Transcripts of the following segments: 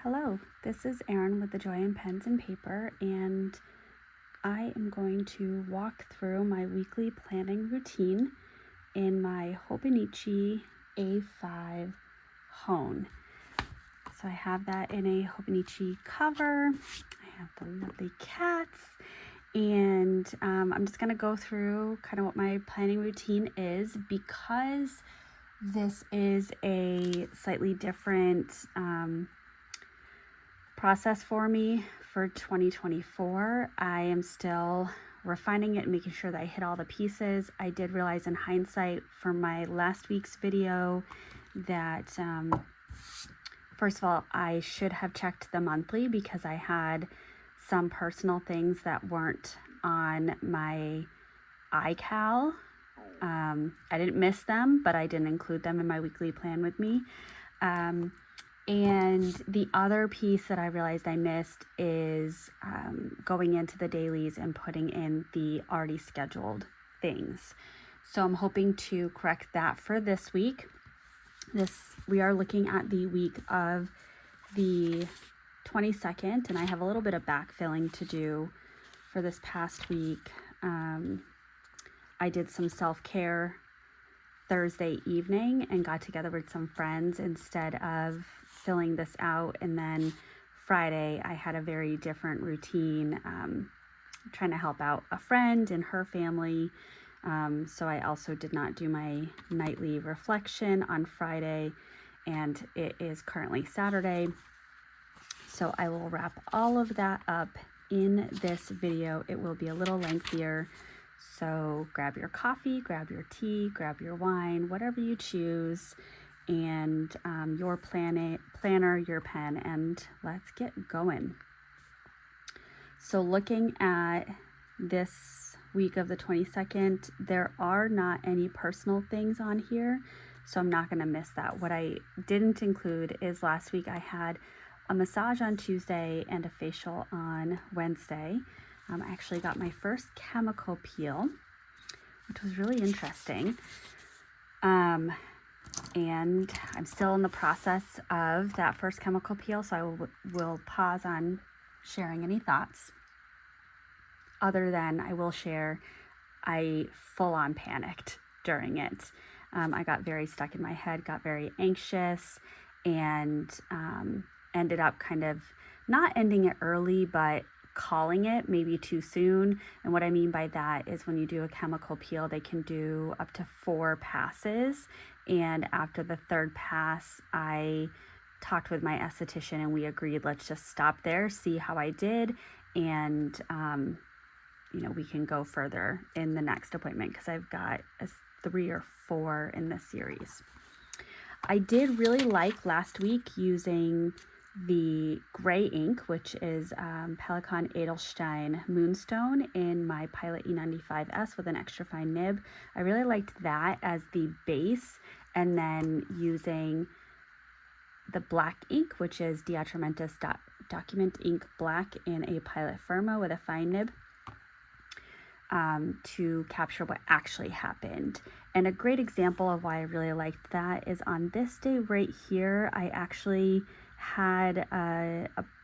Hello, this is Erin with the Joy in Pens and Paper, and I am going to walk through my weekly planning routine in my Hobonichi A5 Hon. So I have that in a Hobonichi cover. I have the lovely cats, and I'm just going to go through kind of what my planning routine is because this is a slightly different process for me for 2024. I am still refining it and making sure that I hit all the pieces. I did realize in hindsight from my last week's video that first of all, I should have checked the monthly because I had some personal things that weren't on my iCal. I didn't miss them, but I didn't include them in my weekly plan with me. And the other piece that I realized I missed is going into the dailies and putting in the already scheduled things. So I'm hoping to correct that for this week. We are looking at the week of the 22nd, and I have a little bit of backfilling to do for this past week. I did some self-care Thursday evening and got together with some friends instead of filling this out, and then Friday I had a very different routine, trying to help out a friend and her family, so I also did not do my nightly reflection on Friday, and it is currently Saturday, so I will wrap all of that up in this video. It will be a little lengthier, so grab your coffee, grab your tea, grab your wine, whatever you choose, and your planner, your pen, and let's get going. So looking at this week of the 22nd, there are not any personal things on here, so I'm not going to miss that. What I didn't include is last week I had a massage on Tuesday and a facial on Wednesday. I actually got my first chemical peel, which was really interesting. And I'm still in the process of that first chemical peel, so I will pause on sharing any thoughts. Other than I will share, I full-on panicked during it. I got very stuck in my head, got very anxious, and ended up kind of not ending it early, but calling it maybe too soon. And what I mean by that is when you do a chemical peel, they can do up to 4 passes. And after the 3rd pass, I talked with my esthetician and we agreed, let's just stop there, see how I did. And, we can go further in the next appointment because I've got 3 or 4 in this series. I did really like last week using the gray ink, which is Pelikan Edelstein Moonstone in my Pilot E95S with an extra fine nib. I really liked that as the base, and then using the black ink, which is Diatramentis Document Ink Black in a Pilot Firma with a fine nib, to capture what actually happened. And a great example of why I really liked that is on this day right here, I actually had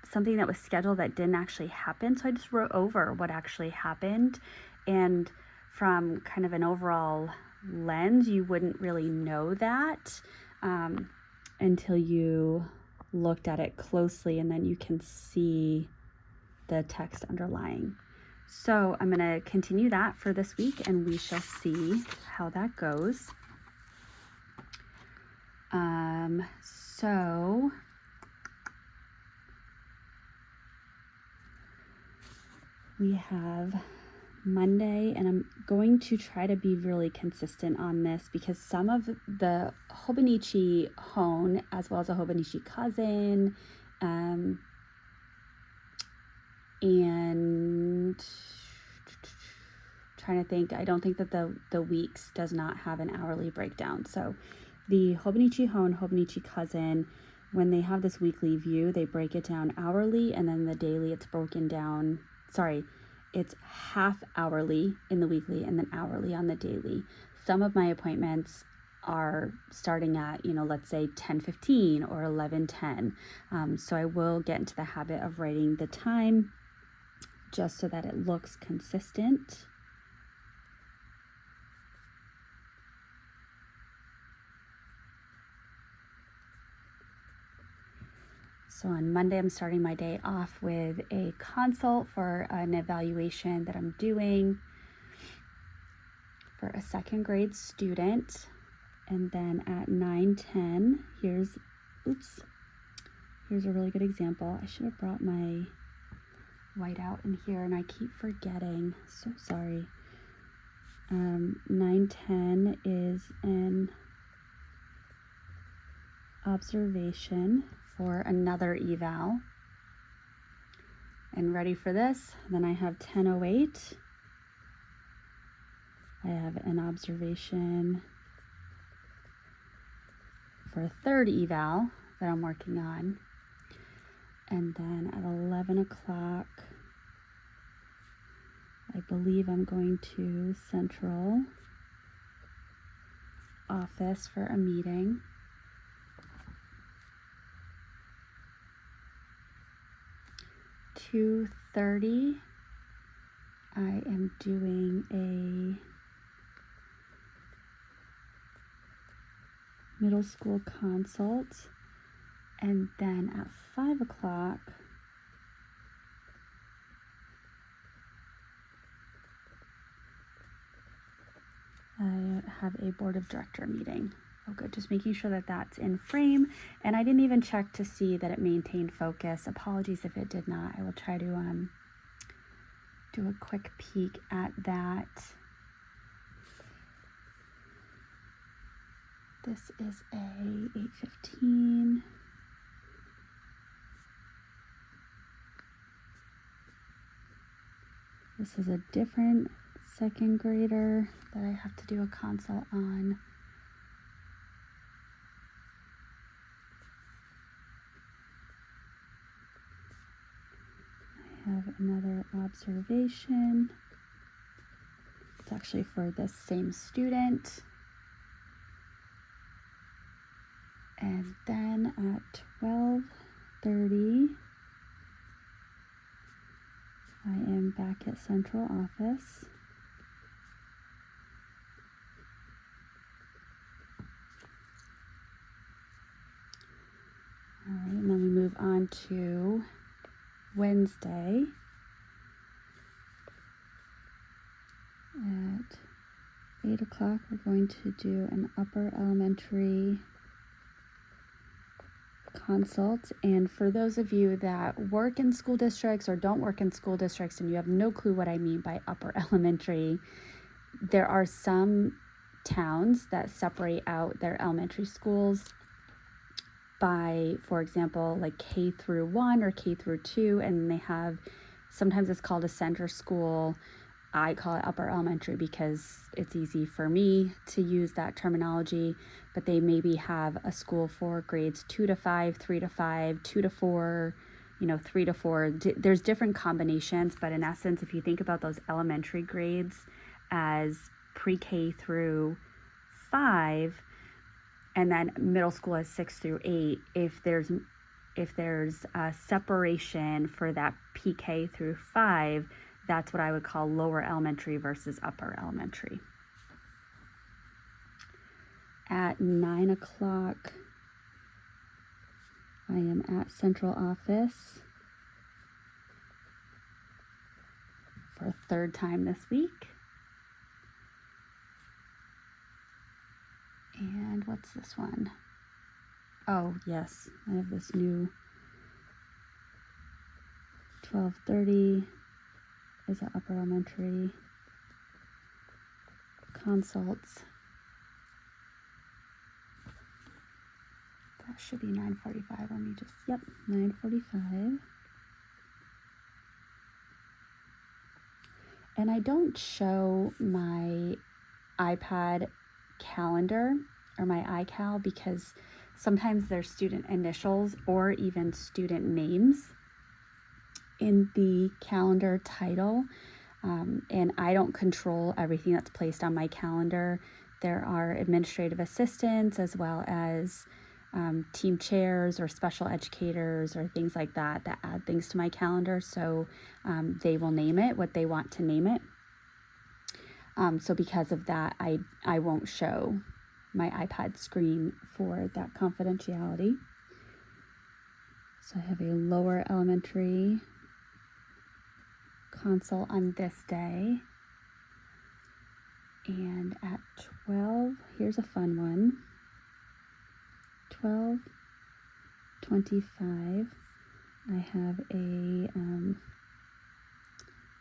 something that was scheduled that didn't actually happen, so I just wrote over what actually happened. And from kind of an overall lens, you wouldn't really know that until you looked at it closely, and then you can see the text underlying. So I'm going to continue that for this week, and we shall see how that goes. So we have Monday, and I'm going to try to be really consistent on this because some of the Hobonichi Hon, as well as a Hobonichi Cousin, and trying to think, I don't think that the weeks does not have an hourly breakdown. So the Hobonichi Hon, Hobonichi Cousin, when they have this weekly view, they break it down hourly, and then the daily it's broken down, it's half hourly in the weekly and then hourly on the daily. Some of my appointments are starting at, let's say 10:15 or 11:10. So I will get into the habit of writing the time just so that it looks consistent. So on Monday, I'm starting my day off with a consult for an evaluation that I'm doing for a second grade student. And then at 9:10, here's a really good example. I should have brought my whiteout in here and I keep forgetting. So sorry. 9:10 is an observation for another eval. And ready for this? Then I have 10:08. I have an observation for a third eval that I'm working on. And then at 11 o'clock, I believe I'm going to central office for a meeting. At 2:30, I am doing a middle school consult, and then at 5 o'clock, I have a board of director meeting. Oh, good. Just making sure that that's in frame. And I didn't even check to see that it maintained focus. Apologies if it did not. I will try to do a quick peek at that. This is a 8:15. This is a different second grader that I have to do a consult on. I have another observation. It's actually for the same student. And then at 12:30, I am back at central office. All right, and then we move on to Wednesday at 8 o'clock. We're going to do an upper elementary consult. And for those of you that work in school districts or don't work in school districts and you have no clue what I mean by upper elementary, there are some towns that separate out their elementary schools by, for example, like K through 1 or K through 2, and they have, sometimes it's called a center school. I call it upper elementary because it's easy for me to use that terminology, but they maybe have a school for grades 2 to 5, 3 to 5, 2 to 4, 3 to 4. There's different combinations, but in essence, if you think about those elementary grades as pre-K through 5, and then middle school is 6 through 8, if there's a separation for that PK through 5, that's what I would call lower elementary versus upper elementary. At 9 o'clock, I am at central office for a third time this week. And what's this one? Oh, yes, I have this new 12:30 is an upper elementary consults. That should be 9:45. Let me just, 9:45. And I don't show my iPad calendar or my iCal because sometimes there's student initials or even student names in the calendar title, and I don't control everything that's placed on my calendar. There are administrative assistants as well as team chairs or special educators or things like that that add things to my calendar. So they will name it what they want to name it. So because of that, I won't show my iPad screen for that confidentiality. So I have a lower elementary consult on this day. And at 12, here's a fun one. 12:25, I have a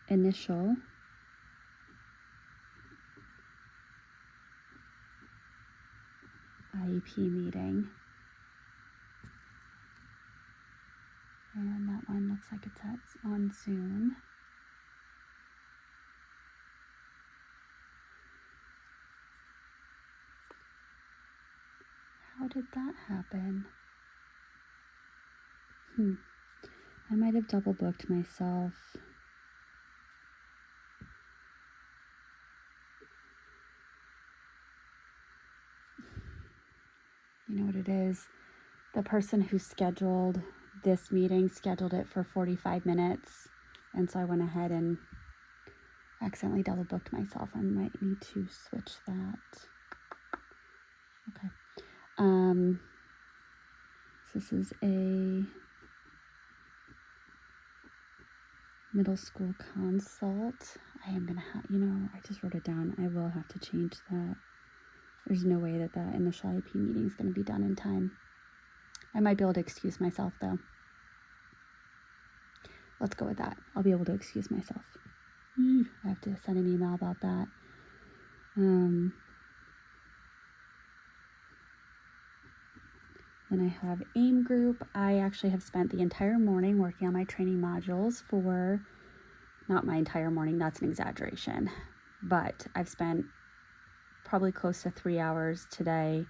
initial IEP meeting. And that one looks like it's on Zoom. How did that happen? I might have double booked myself. You know what it is? The person who scheduled this meeting scheduled it for 45 minutes. And so I went ahead and accidentally double booked myself. I might need to switch that. Okay. So this is a middle school consult. I am going to have, I just wrote it down. I will have to change that. There's no way that initial IEP meeting is going to be done in time. I might be able to excuse myself though. Let's go with that. I'll be able to excuse myself. I have to send an email about that. Then I have AIM group. I actually have spent the entire morning working on my training modules for, not my entire morning, that's an exaggeration, but I've spent probably close to 3 hours today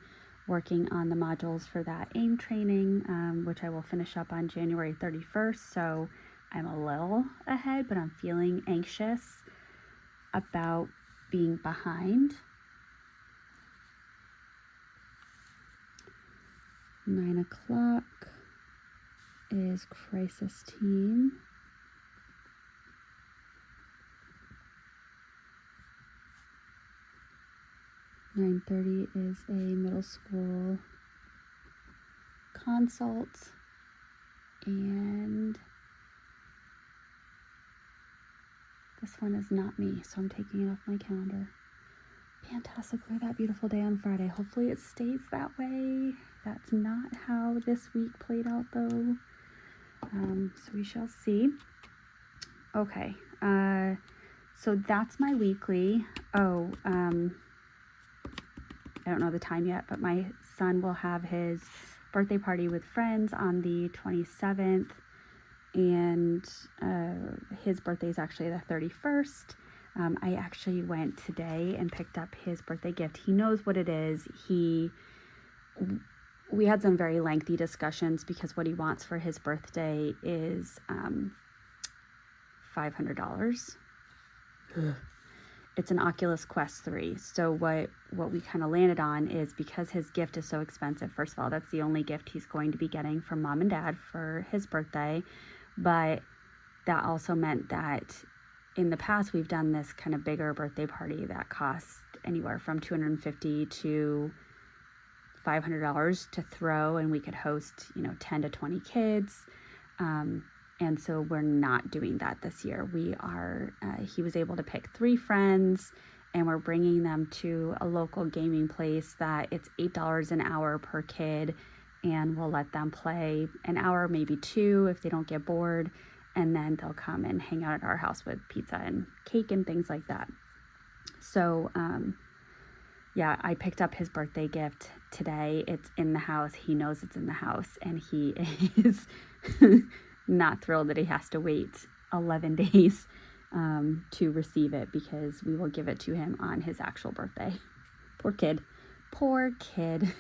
working on the modules for that AIM training, which I will finish up on January 31st. So I'm a little ahead, but I'm feeling anxious about being behind. 9 o'clock is crisis team. (9:30) is a middle school consult, and this one is not me, so I'm taking it off my calendar. Fantastic. Look at that beautiful day on Friday. Hopefully it stays that way. That's not how this week played out though. So we shall see. Okay. So that's my weekly. I don't know the time yet, but my son will have his birthday party with friends on the 27th, and his birthday is actually the 31st. I actually went today and picked up his birthday gift. He knows what it is. We had some very lengthy discussions because what he wants for his birthday is $500. It's an Oculus Quest 3. So what we kind of landed on is, because his gift is so expensive, first of all, that's the only gift he's going to be getting from mom and dad for his birthday. But that also meant that in the past, we've done this kind of bigger birthday party that costs anywhere from $250 to $500 to throw, and we could host, 10 to 20 kids. And so we're not doing that this year. He was able to pick 3 friends, and we're bringing them to a local gaming place that it's $8 an hour per kid, and we'll let them play an hour, maybe 2 if they don't get bored, and then they'll come and hang out at our house with pizza and cake and things like that. So, I picked up his birthday gift today. It's in the house. He knows it's in the house, and he is not thrilled that he has to wait 11 days to receive it, because we will give it to him on his actual birthday. Poor kid.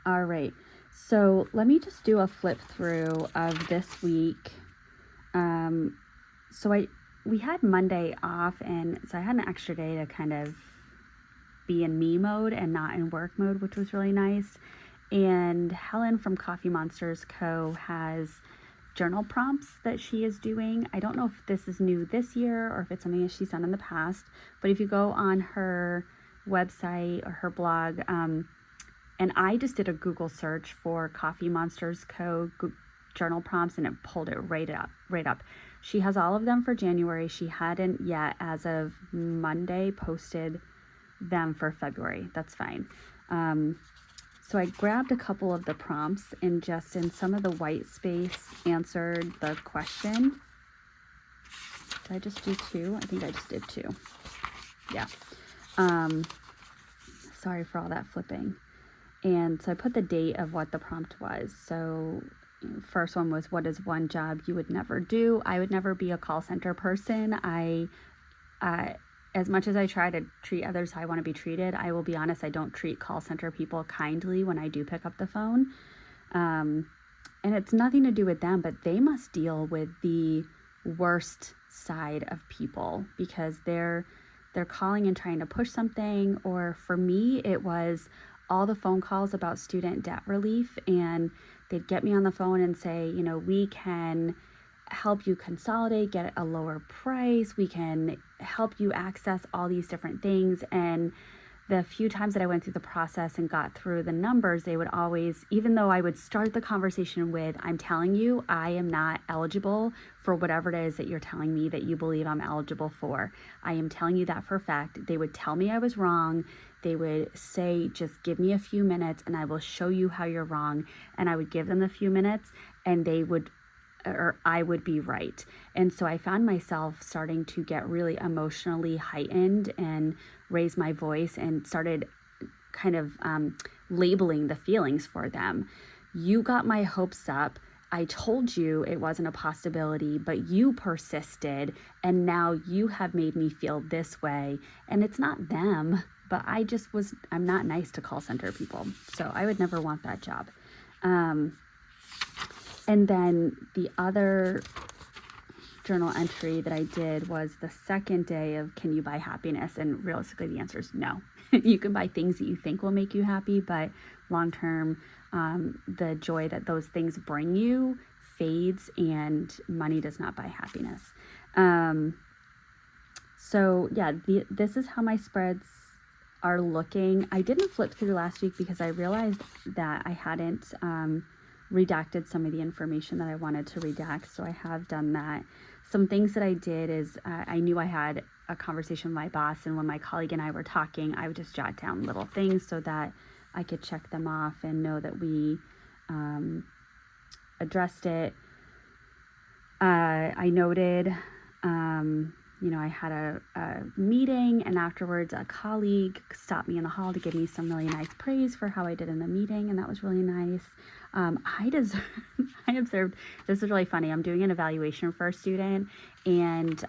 All right. So let me just do a flip through of this week. So we had Monday off, and so I had an extra day to kind of be in me mode and not in work mode, which was really nice. And Helen from Coffee Monsters Co. has journal prompts that she is doing. I don't know if this is new this year or if it's something that she's done in the past, but if you go on her website or her blog, and I just did a Google search for Coffee Monsters Co. journal prompts, and it pulled it right up. She has all of them for January. She hadn't yet, as of Monday, posted them for February. That's fine. So I grabbed a couple of the prompts and just in some of the white space answered the question. Did I just do 2? I think I just did 2. Yeah. Sorry for all that flipping. And so I put the date of what the prompt was. So first one was, what is one job you would never do? I would never be a call center person. As much as I try to treat others how I want to be treated, I will be honest, I don't treat call center people kindly when I do pick up the phone. And it's nothing to do with them, but they must deal with the worst side of people because they're calling and trying to push something. Or for me, it was all the phone calls about student debt relief, and they'd get me on the phone and say, we can help you consolidate, get a lower price, we can help you access all these different things. And the few times that I went through the process and got through the numbers, they would always, even though I would start the conversation with, I'm telling you, I am not eligible for whatever it is that you're telling me that you believe I'm eligible for. I am telling you that for a fact. They would tell me I was wrong. They would say, just give me a few minutes and I will show you how you're wrong. And I would give them a few minutes and I would be right. And so I found myself starting to get really emotionally heightened and raise my voice and started kind of labeling the feelings for them. You got my hopes up. I told you it wasn't a possibility, but you persisted, and now you have made me feel this way. And it's not them, but I'm not nice to call center people. So I would never want that job. And then the other journal entry that I did was the second day of, can you buy happiness? And realistically, the answer is no. You can buy things that you think will make you happy, but long term, the joy that those things bring you fades, and money does not buy happiness. So yeah, this is how my spreads are looking. I didn't flip through last week because I realized that I hadn't redacted some of the information that I wanted to redact, so I have done that. Some things that I did is I knew I had a conversation with my boss, and when my colleague and I were talking, I would just jot down little things so that I could check them off and know that we addressed it. I noted, I had a meeting, and afterwards a colleague stopped me in the hall to give me some really nice praise for how I did in the meeting, and that was really nice. I observed, this is really funny, I'm doing an evaluation for a student, and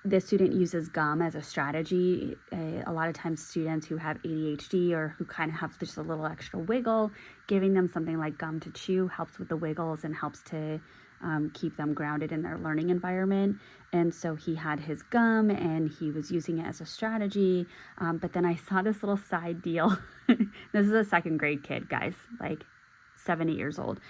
this student uses gum as a strategy. A lot of times students who have ADHD or who kind of have just a little extra wiggle, giving them something like gum to chew helps with the wiggles and helps to keep them grounded in their learning environment. And so he had his gum and he was using it as a strategy. But then I saw this little side deal. This is a second grade kid, guys, like 7, 8 years old,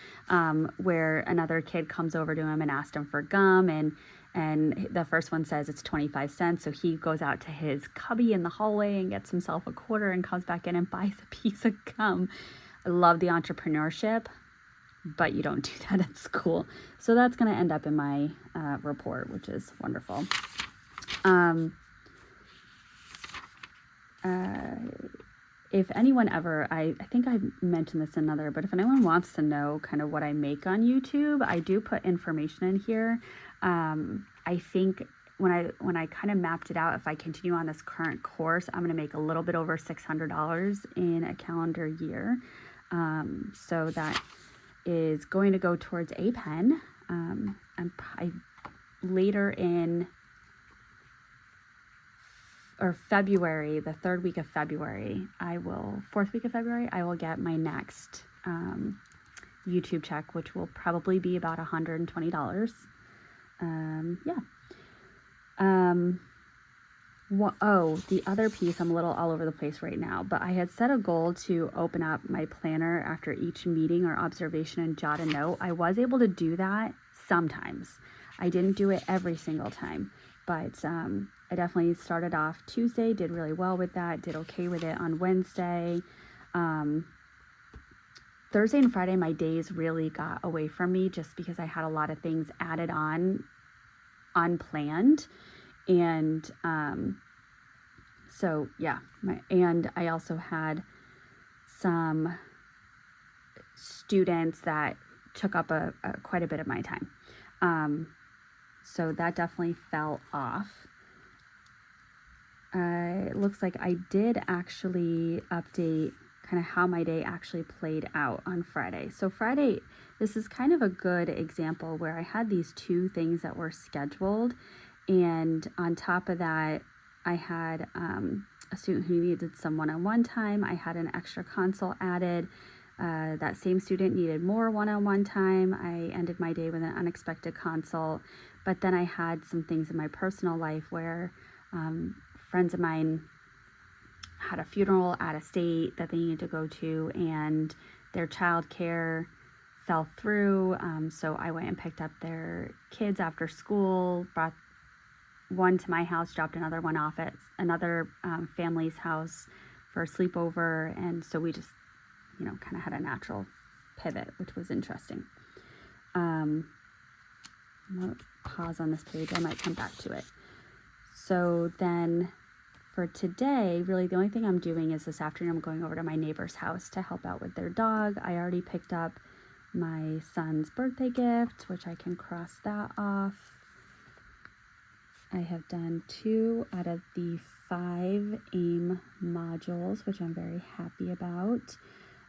where another kid comes over to him and asked him for gum, and the first one says it's 25 cents. So he goes out to his cubby in the hallway and gets himself a quarter and comes back in and buys a piece of gum. I love the entrepreneurship, but you don't do that at school. So that's going to end up in my report, which is wonderful. If anyone ever, I think I mentioned this in another, but if anyone wants to know kind of what I make on YouTube, I do put information in here. I think when I kind of mapped it out, if I continue on this current course, I'm going to make a little bit over $600 in a calendar year. So that is going to go towards a pen. Later in February, the fourth week of February, I will get my next YouTube check, which will probably be about $120. Yeah. The other piece, I'm a little all over the place right now, but I had set a goal to open up my planner after each meeting or observation and jot a note. I was able to do that sometimes. I didn't do it every single time, but I definitely started off Tuesday, did really well with that, did okay with it on Wednesday. Thursday and Friday, my days really got away from me just because I had a lot of things added on unplanned. And so yeah, and I also had some students that took up quite a bit of my time. So that definitely fell off. It looks like I did actually update kind of how my day actually played out on Friday. So Friday, this is kind of a good example where I had these 2 things that were scheduled. And on top of that, I had a student who needed some one-on-one time. I had an extra consult added. That same student needed more one-on-one time. I ended my day with an unexpected consult. But then I had some things in my personal life where friends of mine had a funeral out of state that they needed to go to, and their childcare fell through. So I went and picked up their kids after school, brought one to my house, dropped another one off at another family's house for a sleepover. And so we just, kind of had a natural pivot, which was interesting. I'm going to pause on this page. I might come back to it. So then for today, really the only thing I'm doing is this afternoon I'm going over to my neighbor's house to help out with their dog. I already picked up my son's birthday gift, which I can cross that off. I have done 2 out of the 5 AIM modules, which I'm very happy about.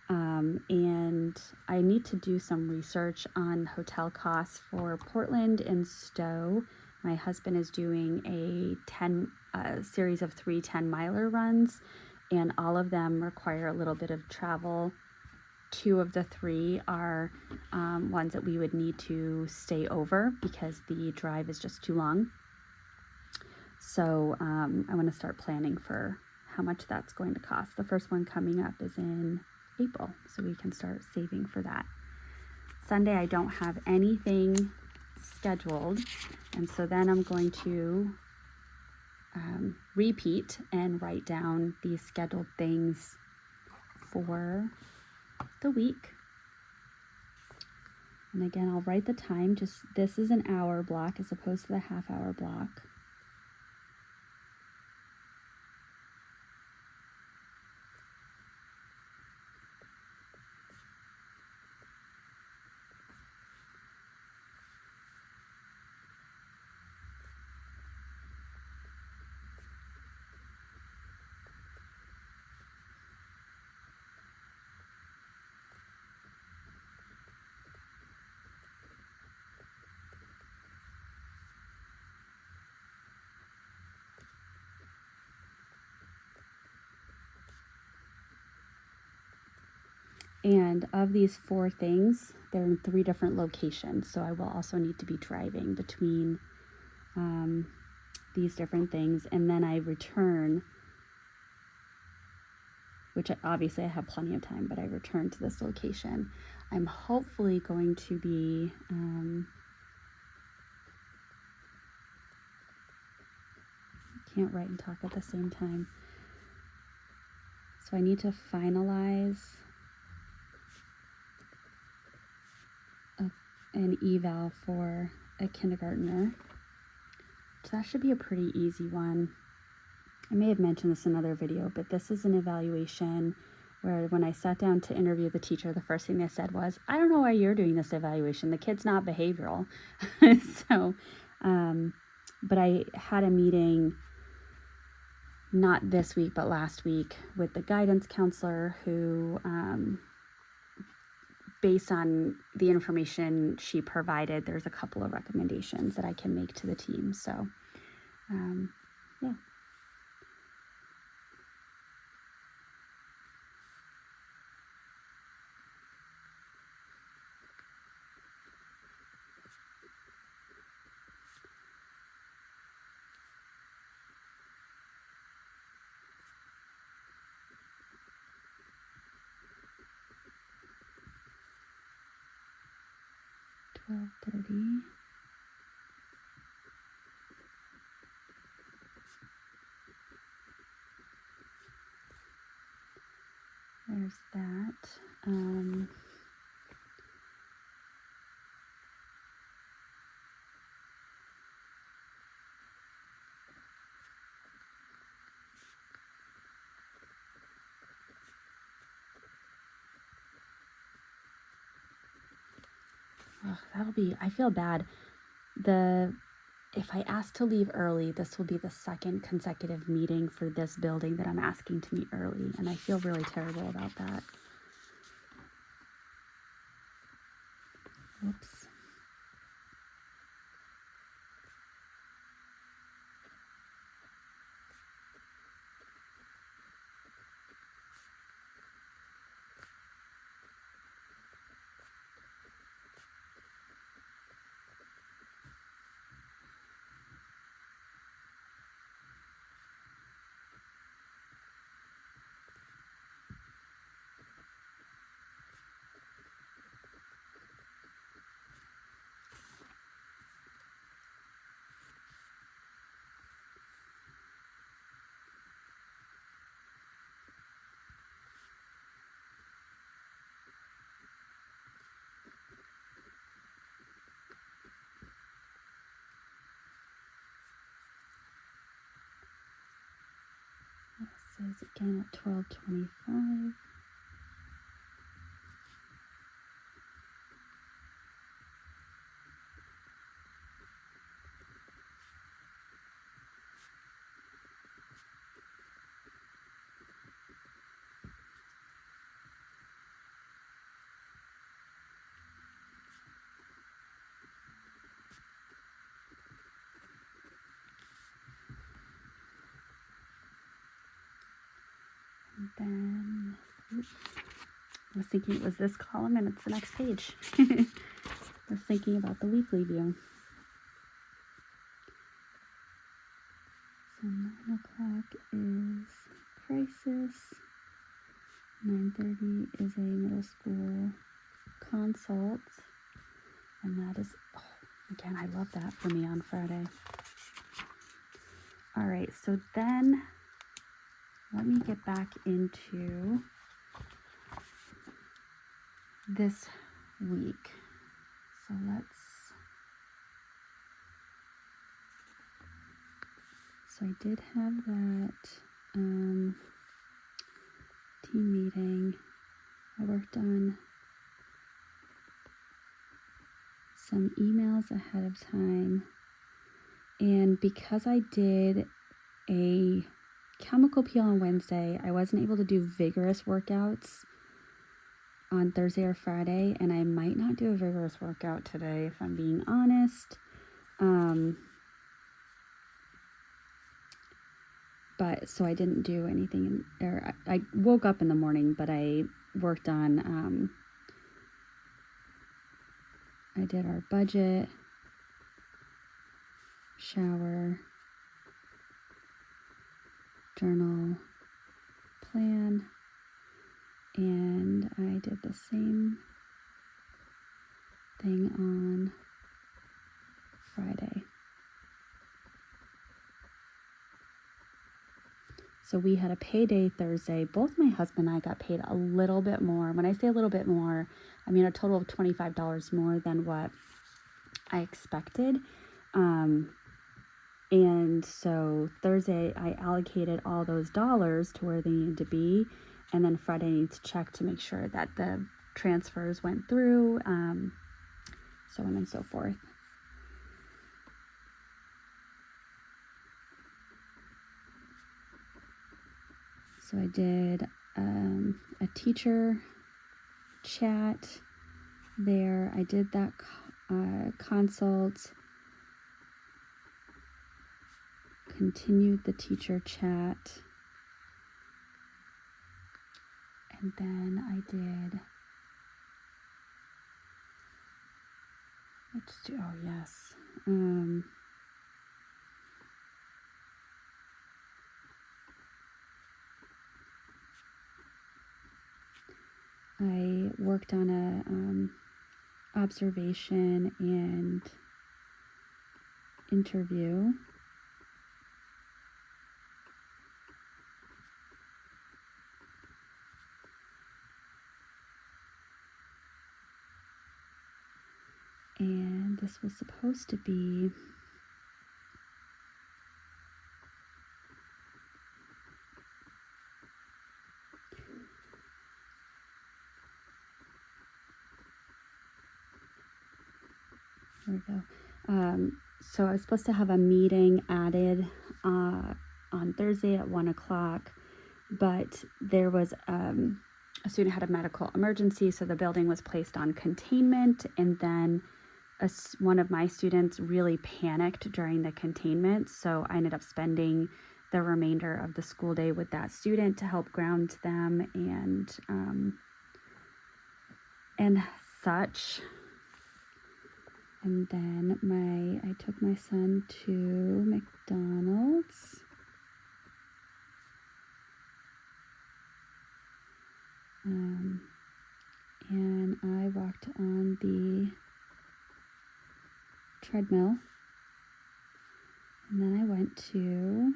And I need to do some research on hotel costs for Portland and Stowe. My husband is doing a series of 3 10-miler runs, and all of them require a little bit of travel. 2 of the 3 are ones that we would need to stay over because the drive is just too long. So I want to start planning for how much that's going to cost. The first one coming up is in April, so we can start saving for that. Sunday, I don't have anything scheduled, and so then I'm going to repeat and write down these scheduled things for the week. And again, I'll write the time. Just this is an hour block as opposed to the half-hour block. And of these 4 things, they're in 3 different locations. So I will also need to be driving between these different things. And then I return, which obviously I have plenty of time, but I return to this location. I'm hopefully going to be can't write and talk at the same time. So I need to finalize an eval for a kindergartner. So that should be a pretty easy one. I may have mentioned this in another video, but this is an evaluation where when I sat down to interview the teacher, the first thing they said was, I don't know why you're doing this evaluation. The kid's not behavioral. So, but I had a meeting not this week, but last week with the guidance counselor who, based on the information she provided, there's a couple of recommendations that I can make to the team. So, yeah. 12:30. There's that. I feel bad. If I ask to leave early, this will be the second consecutive meeting for this building that I'm asking to meet early, and I feel really terrible about that. Whoops. It says again at 12:25. And then, oops, I was thinking it was this column and it's the next page. I was thinking about the weekly view. So 9 o'clock is crisis. 9:30 is a middle school consult. And that is, again, I love that for me on Friday. All right, so then let me get back into this week. So I did have that team meeting. I worked on some emails ahead of time. And because I did a chemical peel on Wednesday, I wasn't able to do vigorous workouts on Thursday or Friday, and I might not do a vigorous workout today if I'm being honest. But so I didn't do anything, or I woke up in the morning, but I worked on, I did our budget, shower, journal, plan, and I did the same thing on Friday. So we had a payday Thursday. Both my husband and I got paid a little bit more. When I say a little bit more, I mean a total of $25 more than what I expected. And so Thursday I allocated all those dollars to where they needed to be. And then Friday I needed to check to make sure that the transfers went through, so on and so forth. So I did a teacher chat there. I did that consult, continued the teacher chat, and then I did, I worked on observation and interview. And this was supposed to be there we go. So I was supposed to have a meeting added on Thursday at 1 o'clock, but there was a student had a medical emergency, so the building was placed on containment, and then one of my students really panicked during the containment, so I ended up spending the remainder of the school day with that student to help ground them and such. And then I took my son to McDonald's. And I walked on the treadmill. And then I went to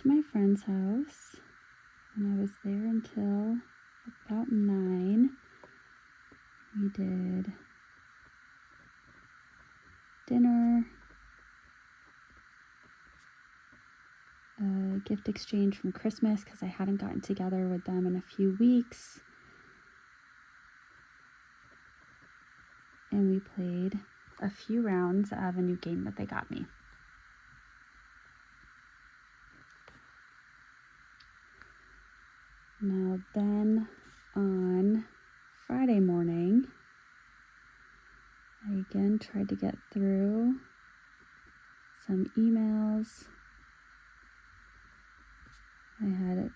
my friend's house. And I was there until about 9. We did dinner, a gift exchange from Christmas because I hadn't gotten together with them in a few weeks. And we played a few rounds of a new game that they got me. Now then, on Friday morning, I again tried to get through some emails. I had a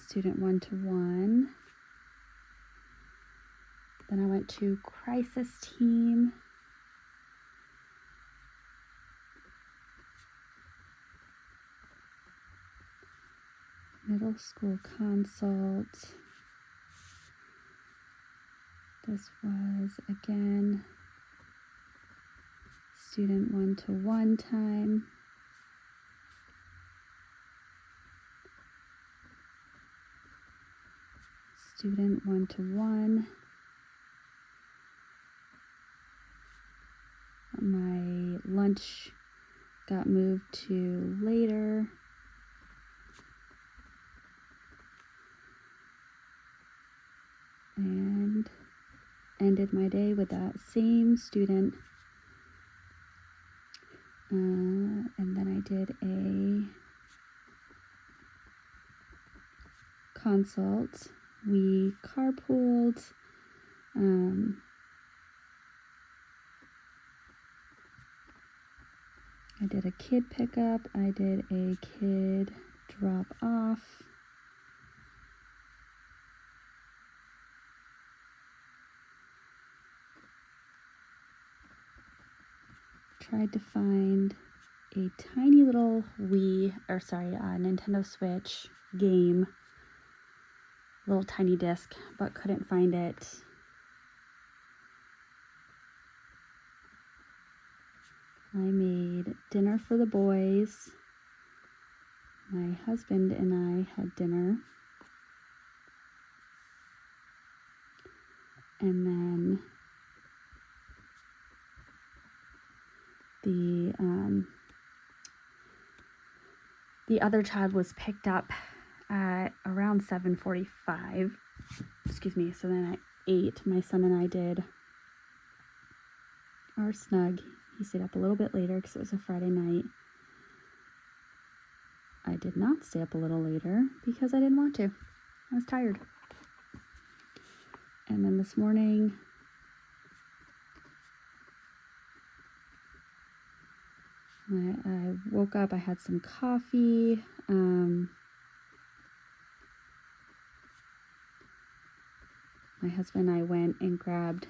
student 1-to-1. Then I went to crisis team. Middle school consult. This was again student 1-to-1 time. Student 1-to-1. My lunch got moved to later. And ended my day with that same student. And then I did a consult. We carpooled. I did a kid pickup. I did a kid drop off. Tried to find a tiny little Nintendo Switch game, little tiny disc, but couldn't find it. I made dinner for the boys. My husband and I had dinner. And then the other child was picked up at around 7:45. Excuse me. So then at 8, my son and I did our snug. He stayed up a little bit later because it was a Friday night. I did not stay up a little later because I didn't want to. I was tired. And then this morning, I woke up, I had some coffee. My husband and I went and grabbed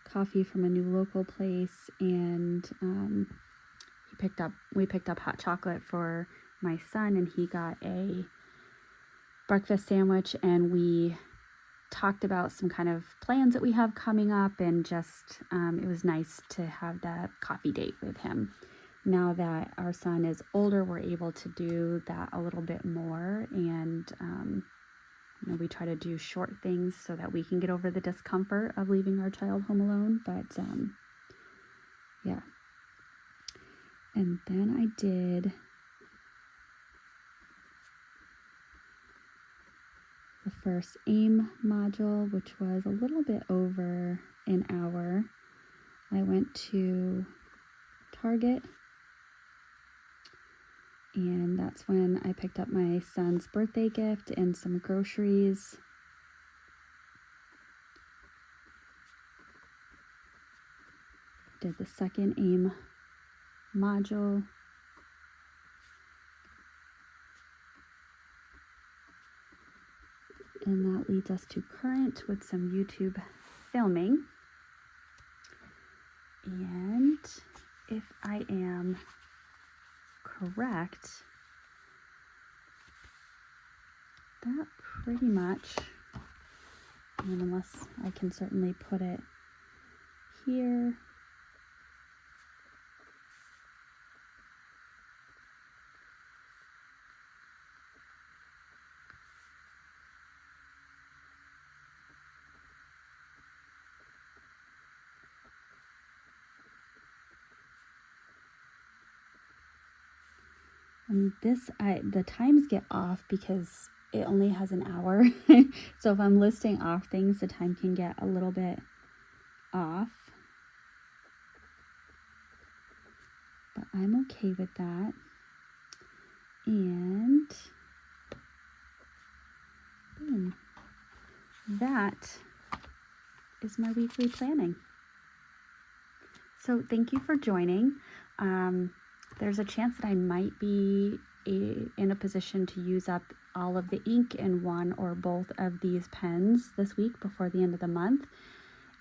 coffee from a new local place, and we picked up hot chocolate for my son, and he got a breakfast sandwich, and we talked about some kind of plans that we have coming up, and just it was nice to have that coffee date with him. Now that our son is older, we're able to do that a little bit more, and we try to do short things so that we can get over the discomfort of leaving our child home alone. But yeah. And then I did the first AIM module, which was a little bit over an hour. I went to Target, and that's when I picked up my son's birthday gift and some groceries. Did the second AIM module. And that leads us to current with some YouTube filming. And if I am correct, that pretty much, and unless I can certainly put it here. And the times get off because it only has an hour. So if I'm listing off things, the time can get a little bit off. But I'm okay with that. And boom. That is my weekly planning. So thank you for joining. There's a chance that I might be in a position to use up all of the ink in one or both of these pens this week before the end of the month.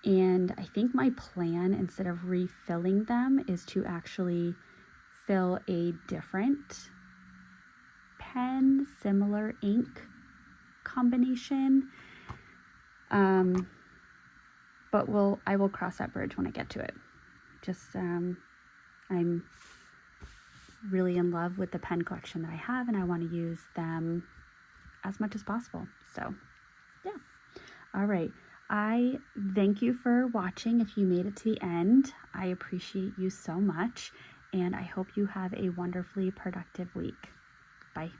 And I think my plan, instead of refilling them, is to actually fill a different pen, similar ink combination. But I will cross that bridge when I get to it. Just I'm really in love with the pen collection that I have, and I want to use them as much as possible. So yeah. All right. I thank you for watching. If you made it to the end, I appreciate you so much, and I hope you have a wonderfully productive week. Bye.